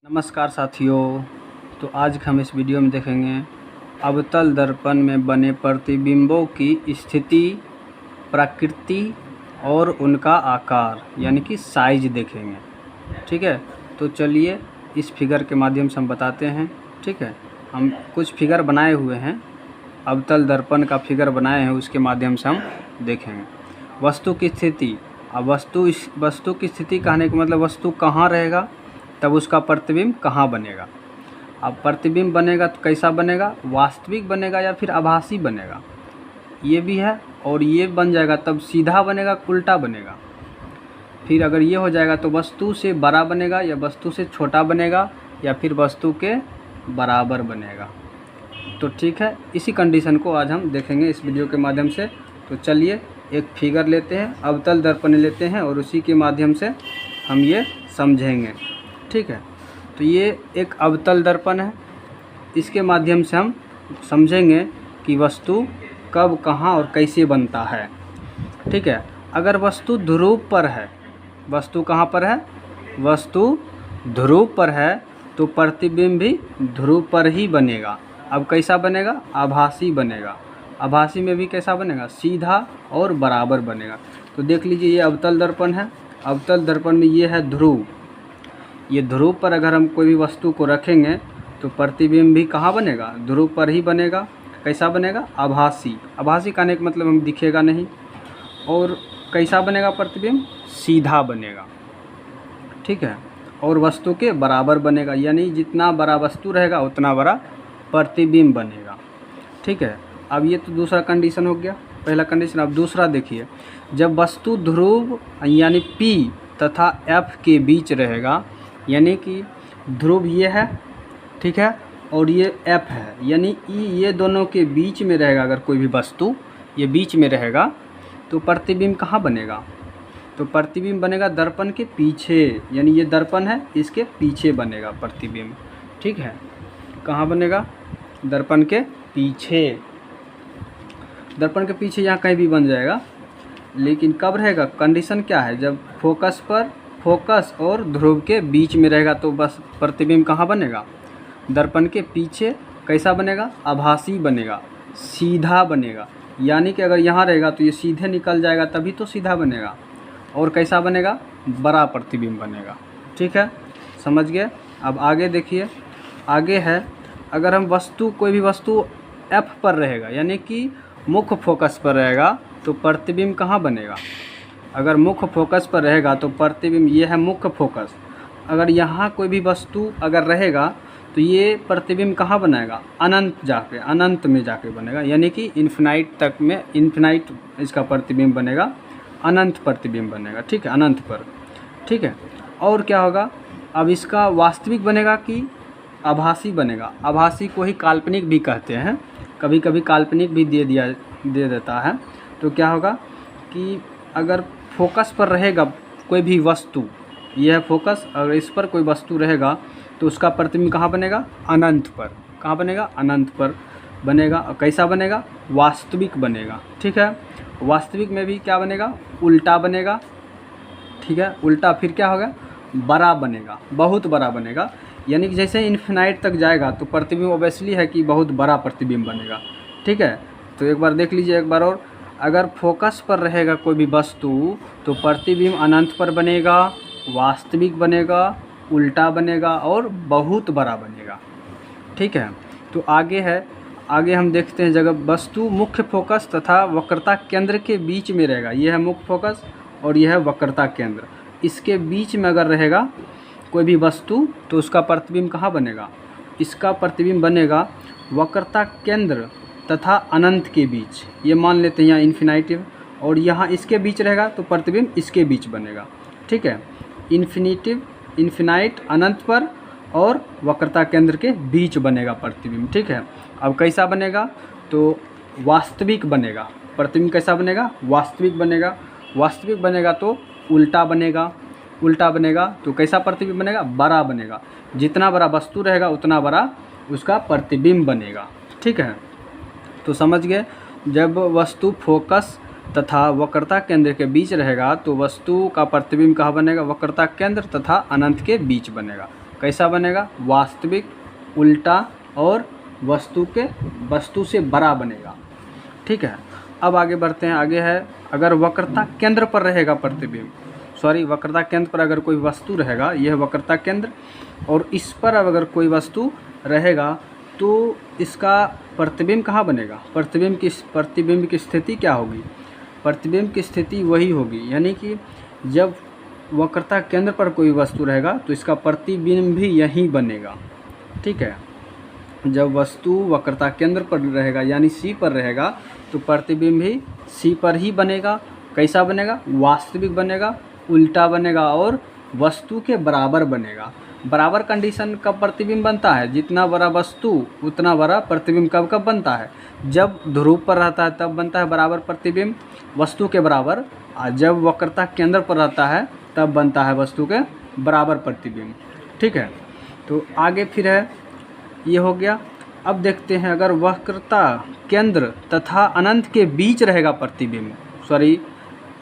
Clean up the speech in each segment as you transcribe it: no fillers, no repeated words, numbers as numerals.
नमस्कार साथियों। तो आज हम इस वीडियो में देखेंगे अवतल दर्पण में बने प्रतिबिंबों की स्थिति, प्रकृति और उनका आकार यानी कि साइज देखेंगे। ठीक है, तो चलिए इस फिगर के माध्यम से हम बताते हैं। ठीक है, हम कुछ फिगर बनाए हुए हैं, अवतल दर्पण का फिगर बनाए हैं, उसके माध्यम से हम देखेंगे। वस्तु की स्थिति। अब वस्तु की स्थिति कहने का मतलब वस्तु कहाँ रहेगा तब उसका प्रतिबिंब कहाँ बनेगा। अब प्रतिबिंब बनेगा तो कैसा बनेगा, वास्तविक बनेगा या फिर आभासी बनेगा, ये भी है। और ये बन जाएगा तब सीधा बनेगा, उल्टा बनेगा। फिर अगर ये हो जाएगा तो वस्तु से बड़ा बनेगा या वस्तु से छोटा बनेगा या फिर वस्तु के बराबर बनेगा। तो ठीक है, इसी कंडीशन को आज हम देखेंगे इस वीडियो के माध्यम से। तो चलिए एक फिगर लेते हैं, अवतल दर्पण लेते हैं और उसी के माध्यम से हम ये समझेंगे। ठीक है, तो ये एक अवतल दर्पण है, इसके माध्यम से हम समझेंगे कि वस्तु कब, कहाँ और कैसे बनता है। ठीक है, अगर वस्तु ध्रुव पर है, वस्तु कहाँ पर है, वस्तु ध्रुव पर है तो प्रतिबिंब भी ध्रुव पर ही बनेगा। अब कैसा बनेगा, आभासी बनेगा। आभासी में भी कैसा बनेगा, सीधा और बराबर बनेगा। तो देख लीजिए ये अवतल दर्पण है, अवतल दर्पण में ये है ध्रुव। ये ध्रुव पर अगर हम कोई भी वस्तु को रखेंगे तो प्रतिबिंब भी कहाँ बनेगा, ध्रुव पर ही बनेगा। कैसा बनेगा, आभासी। आभासी कहने का मतलब हम दिखेगा नहीं। और कैसा बनेगा प्रतिबिंब, सीधा बनेगा। ठीक है, और वस्तु के बराबर बनेगा, यानी जितना बड़ा वस्तु रहेगा उतना बड़ा प्रतिबिंब बनेगा। ठीक है, अब ये तो दूसरा कंडीशन हो गया, पहला कंडीशन। अब दूसरा देखिए, जब वस्तु ध्रुव यानी P तथा F के बीच रहेगा, यानी कि ध्रुव ये है, ठीक है, और ये F है, यानी E ये दोनों के बीच में रहेगा। अगर कोई भी वस्तु ये बीच में रहेगा तो प्रतिबिंब कहाँ बनेगा, तो प्रतिबिंब बनेगा दर्पण के पीछे, यानी ये दर्पण है इसके पीछे बनेगा प्रतिबिंब। ठीक है, कहाँ बनेगा, दर्पण के पीछे। दर्पण के पीछे यहाँ कहीं भी बन जाएगा, लेकिन कब रहेगा, कंडीशन क्या है, जब फोकस और ध्रुव के बीच में रहेगा तो बस प्रतिबिंब कहाँ बनेगा, दर्पण के पीछे। कैसा बनेगा, आभासी बनेगा, सीधा बनेगा। यानी कि अगर यहाँ रहेगा तो ये सीधे निकल जाएगा तभी तो सीधा बनेगा। और कैसा बनेगा, बड़ा प्रतिबिंब बनेगा। ठीक है, समझ गए। अब आगे देखिए, आगे है अगर हम कोई भी वस्तु F पर रहेगा, यानी कि मुख्य फोकस पर रहेगा तो प्रतिबिंब कहाँ बनेगा। अगर मुख्य फोकस पर रहेगा तो प्रतिबिंब, ये है मुख्य फोकस। अगर यहाँ कोई भी वस्तु अगर रहेगा तो ये प्रतिबिंब कहाँ बनाएगा, अनंत में जाके बनेगा, यानी कि इन्फिनाइट इसका प्रतिबिंब बनेगा, अनंत प्रतिबिंब बनेगा। ठीक है, अनंत पर। ठीक है, और क्या होगा, अब इसका वास्तविक बनेगा कि आभासी बनेगा। आभासी को ही काल्पनिक भी कहते हैं, कभी कभी काल्पनिक भी दे देता है। तो क्या होगा कि अगर फोकस पर रहेगा कोई भी वस्तु, यह है फोकस, अगर इस पर कोई वस्तु रहेगा तो उसका प्रतिबिंब कहाँ बनेगा, अनंत पर। कहाँ बनेगा, अनंत पर बनेगा। और कैसा बनेगा, वास्तविक बनेगा। ठीक है, वास्तविक में भी क्या बनेगा, उल्टा बनेगा। ठीक है, उल्टा फिर क्या होगा, बड़ा बनेगा, बहुत बड़ा बनेगा। यानी कि जैसे इन्फिनाइट तक जाएगा तो प्रतिबिंब ऑब्वियसली है कि बहुत बड़ा प्रतिबिंब बनेगा। ठीक है, तो एक बार देख लीजिए एक बार और, अगर फोकस पर रहेगा कोई भी वस्तु तो प्रतिबिंब अनंत पर बनेगा, वास्तविक बनेगा, उल्टा बनेगा और बहुत बड़ा बनेगा। ठीक है, तो आगे है, आगे हम देखते हैं जगह वस्तु मुख्य फोकस तथा वक्रता केंद्र के बीच में रहेगा। यह है मुख्य फोकस और यह है वक्रता केंद्र। इसके बीच में अगर रहेगा कोई भी वस्तु तो उसका प्रतिबिंब कहाँ बनेगा, इसका प्रतिबिंब बनेगा वक्रता केंद्र तथा अनंत के बीच। ये मान लेते हैं यहाँ इन्फिनाइटिव, और यहाँ इसके बीच रहेगा तो प्रतिबिंब इसके बीच बनेगा। ठीक है, इन्फिनाइट अनंत पर और वक्रता केंद्र के बीच बनेगा प्रतिबिंब। ठीक है, अब कैसा बनेगा, तो वास्तविक बनेगा। प्रतिबिंब कैसा बनेगा, वास्तविक बनेगा। वास्तविक बनेगा तो उल्टा बनेगा, उल्टा बनेगा तो कैसा प्रतिबिंब बनेगा, बड़ा बनेगा। जितना बड़ा वस्तु रहेगा उतना बड़ा उसका प्रतिबिंब बनेगा। ठीक है, तो समझ गए, जब वस्तु फोकस तथा वक्रता केंद्र के बीच रहेगा तो वस्तु का प्रतिबिंब कहाँ बनेगा, वक्रता केंद्र तथा अनंत के बीच बनेगा। कैसा बनेगा? वास्तविक, उल्टा और वस्तु से बड़ा बनेगा। ठीक है, अब आगे बढ़ते हैं। आगे है, अगर वक्रता केंद्र पर रहेगा प्रतिबिंब, वक्रता केंद्र पर अगर कोई वस्तु रहेगा, यह वक्रता केंद्र, और इस पर अगर कोई वस्तु रहेगा तो इसका प्रतिबिंब कहाँ बनेगा? प्रतिबिंब की स्थिति क्या होगी? प्रतिबिंब की स्थिति वही होगी, यानी कि जब वक्रता केंद्र पर कोई वस्तु रहेगा तो इसका प्रतिबिंब भी यहीं बनेगा। ठीक है, जब वस्तु वक्रता केंद्र पर रहेगा यानी सी पर रहेगा तो प्रतिबिंब भी सी पर ही बनेगा। कैसा बनेगा? वास्तविक बनेगा, उल्टा बनेगा और वस्तु के बराबर बनेगा। बराबर कंडीशन कब प्रतिबिंब बनता है? जितना बड़ा वस्तु उतना बड़ा प्रतिबिंब कब बनता है? जब ध्रुव पर रहता है तब बनता है बराबर प्रतिबिंब वस्तु के बराबर, और जब वक्रता केंद्र पर रहता है तब बनता है वस्तु के बराबर प्रतिबिंब। ठीक है, तो आगे फिर है, ये हो गया। अब देखते हैं, अगर वक्रता केंद्र तथा अनंत के बीच रहेगा प्रतिबिंब,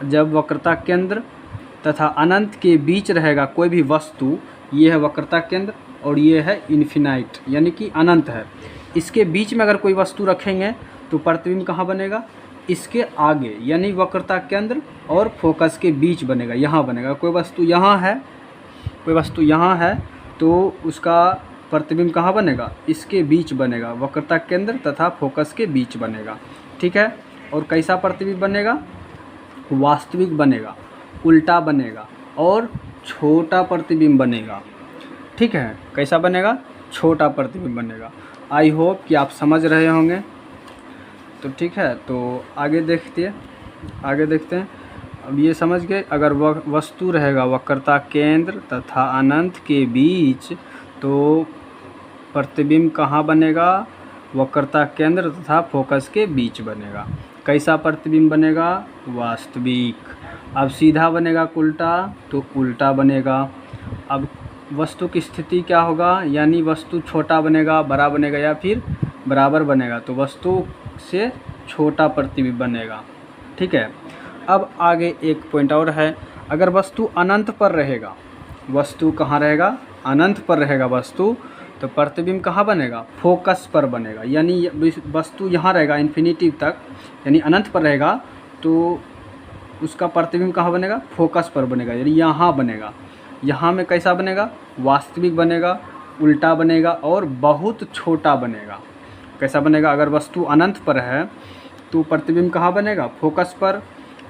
जब वक्रता केंद्र तथा अनंत के बीच रहेगा कोई भी वस्तु, ये है वक्रता केंद्र और ये है इन्फिनाइट यानी कि अनंत है, इसके बीच में अगर कोई वस्तु रखेंगे तो प्रतिबिंब कहाँ बनेगा? इसके आगे, यानी वक्रता केंद्र और फोकस के बीच बनेगा, यहाँ बनेगा। कोई वस्तु यहाँ है तो उसका प्रतिबिंब कहाँ बनेगा? इसके बीच बनेगा, वक्रता केंद्र तथा फोकस के बीच बनेगा। ठीक है, और कैसा प्रतिबिंब बनेगा? वास्तविक बनेगा, उल्टा बनेगा और छोटा प्रतिबिंब बनेगा। ठीक है, कैसा बनेगा? छोटा प्रतिबिंब बनेगा। आई होप कि आप समझ रहे होंगे। तो ठीक है, तो आगे देखते हैं। अब ये समझ गए, अगर वस्तु रहेगा वक्रता केंद्र तथा अनंत के बीच तो प्रतिबिंब कहाँ बनेगा? वक्रता केंद्र तथा फोकस के बीच बनेगा। कैसा प्रतिबिंब बनेगा? वास्तविक। अब सीधा बनेगा उल्टा तो उल्टा बनेगा। अब वस्तु की स्थिति क्या होगा? यानी वस्तु छोटा बनेगा, बड़ा बनेगा या फिर बराबर बनेगा, तो वस्तु से छोटा प्रतिबिंब बनेगा। ठीक है, अब आगे एक पॉइंट और है, अगर वस्तु अनंत पर रहेगा, वस्तु कहाँ रहेगा? अनंत पर रहेगा वस्तु, तो प्रतिबिंब कहाँ बनेगा? फोकस पर बनेगा। यानी वस्तु यहाँ रहेगा इन्फिनिटी तक, यानी अनंत पर रहेगा तो उसका प्रतिबिंब कहाँ बनेगा? फोकस पर बनेगा, यानी यहाँ बनेगा। यहाँ में कैसा बनेगा? वास्तविक बनेगा, उल्टा बनेगा और बहुत छोटा बनेगा। कैसा बनेगा? अगर वस्तु अनंत पर है तो प्रतिबिंब कहाँ बनेगा? फोकस पर।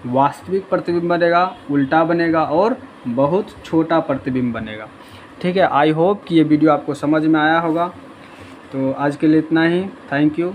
वास्तविक प्रतिबिंब बनेगा, उल्टा बनेगा और बहुत छोटा प्रतिबिंब बनेगा। ठीक है, आई होप कि ये वीडियो आपको समझ में आया होगा। तो आज के लिए इतना ही। Thank you.